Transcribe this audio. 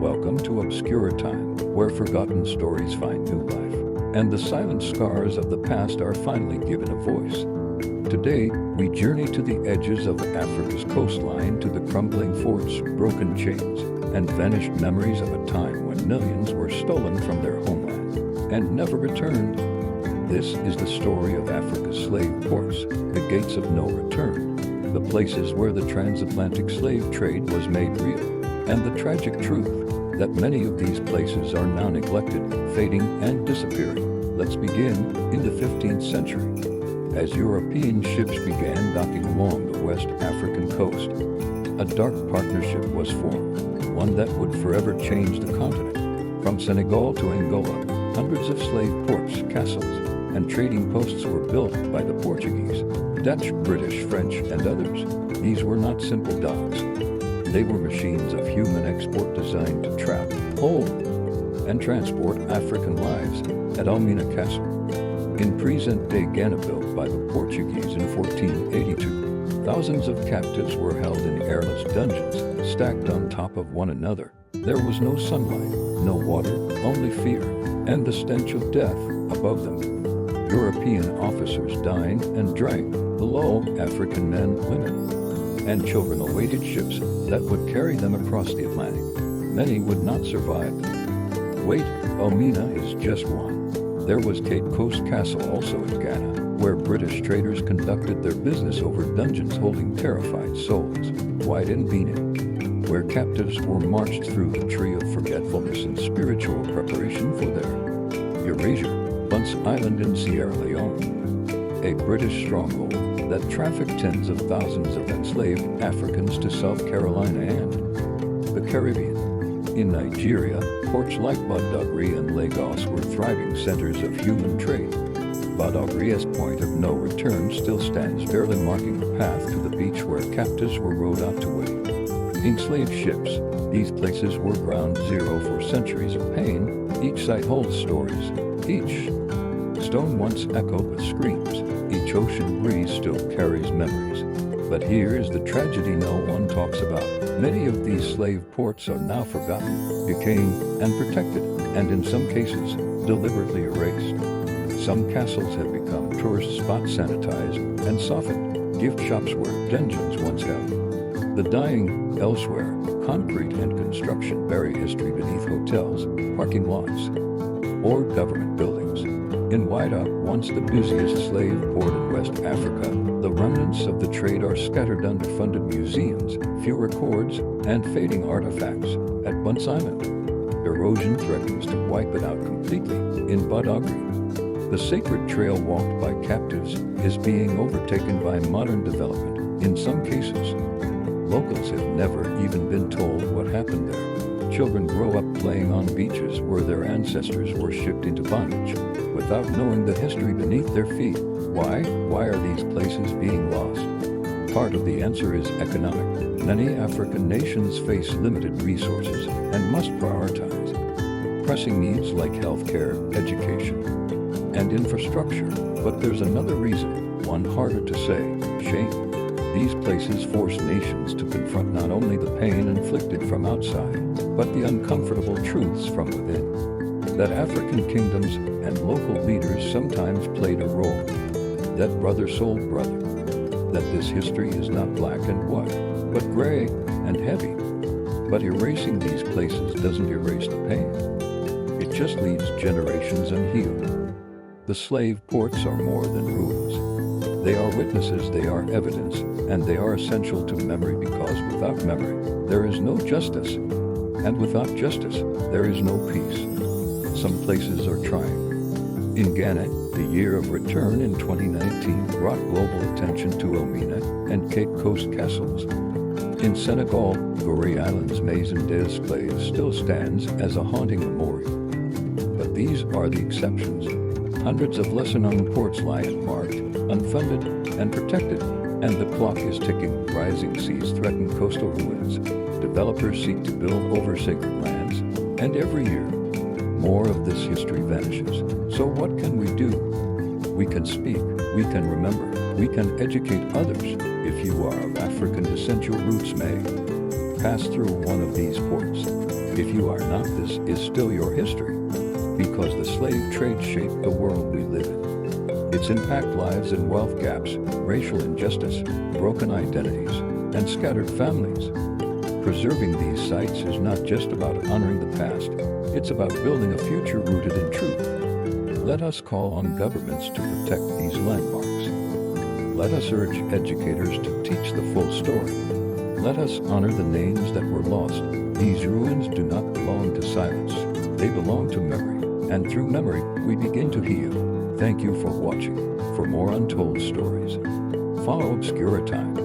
Welcome to Obscure Time, where forgotten stories find new life, and the silent scars of the past are finally given a voice. Today, we journey to the edges of Africa's coastline, to the crumbling forts, broken chains, and vanished memories of a time when millions were stolen from their homeland and never returned. This is the story of Africa's slave ports, the gates of no return, the places where the transatlantic slave trade was made real, and the tragic truth that many of these places are now neglected, fading, and disappearing. Let's begin in the 15th century. As European ships began docking along the West African coast, a dark partnership was formed, one that would forever change the continent. From Senegal to Angola, hundreds of slave ports, castles, and trading posts were built by the Portuguese, Dutch, British, French, and others. These were not simple docks. They were machines of human export designed to trap, hold, and transport African lives. At Elmina Castle, in present-day Ghana, built by the Portuguese in 1482, thousands of captives were held in airless dungeons, stacked on top of one another. There was no sunlight, no water, only fear, and the stench of death above them. European officers dined and drank below. African men, women, and children awaited ships that would carry them across the Atlantic. Many would not survive. Wait, Elmina is just one. There was Cape Coast Castle, also in Ghana, where British traders conducted their business over dungeons holding terrified souls. Whydah and Benin, where captives were marched through the tree of forgetfulness in spiritual preparation for their erasure. Bunce Island in Sierra Leone, a British stronghold that trafficked tens of thousands of enslaved Africans to South Carolina and the Caribbean. In Nigeria, ports like Badagry and Lagos were thriving centers of human trade. Badagry's point of no return still stands, barely marking the path to the beach where captives were rowed out to wait. Enslaved ships, these places were ground zero for centuries of pain. Each site holds stories. Each stone once echoed with screams. Each ocean breeze still carries memories. But here is the tragedy no one talks about. Many of these slave ports are now forgotten, decaying, and protected, and in some cases, deliberately erased. Some castles have become tourist spots, sanitized and softened, gift shops where dungeons once held. The dying elsewhere, concrete and construction bury history beneath hotels, parking lots, or government buildings. In Whydah, once the busiest slave port in West Africa, the remnants of the trade are scattered underfunded museums, few records, and fading artifacts. At Bunce Island, erosion threatens to wipe it out completely. In Badagry, the sacred trail walked by captives is being overtaken by modern development. In some cases, locals have never even been told what happened there. Children grow up playing on beaches where their ancestors were shipped into bondage, without knowing the history beneath their feet. Why? Why are these places being lost? Part of the answer is economic. Many African nations face limited resources and must prioritize pressing needs like healthcare, education, and infrastructure. But there's another reason, one harder to say: shame. These places force nations to confront not only the pain inflicted from outside, but the uncomfortable truths from within. That African kingdoms and local leaders sometimes played a role. That brother sold brother. That this history is not black and white, but gray and heavy. But erasing these places doesn't erase the pain. It just leaves generations unhealed. The slave ports are more than ruins. They are witnesses, they are evidence, and they are essential to memory, because without memory, there is no justice. And without justice, there is no peace. Some places are trying. In Ghana, the year of return in 2019 brought global attention to Elmina and Cape Coast castles. In Senegal, Badagry Island's Maison des Esclaves still stands as a haunting memorial. But these are the exceptions. Hundreds of lesser-known ports lie unmarked, unfunded, and protected, and the clock is ticking. Rising seas threaten coastal ruins. Developers seek to build over sacred lands, and every year, more of this history vanishes. So what can we do? We can speak, we can remember, we can educate others. If you are of African descent, your roots may pass through one of these ports. If you are not, this is still your history, because the slave trade shaped the world we live in. Its impact lives in wealth gaps, racial injustice, broken identities, and scattered families. Preserving these sites is not just about honoring the past, it's about building a future rooted in truth. Let us call on governments to protect these landmarks. Let us urge educators to teach the full story. Let us honor the names that were lost. These ruins do not belong to silence. They belong to memory. And through memory, we begin to heal. Thank you for watching. For more untold stories, follow Obscura Time.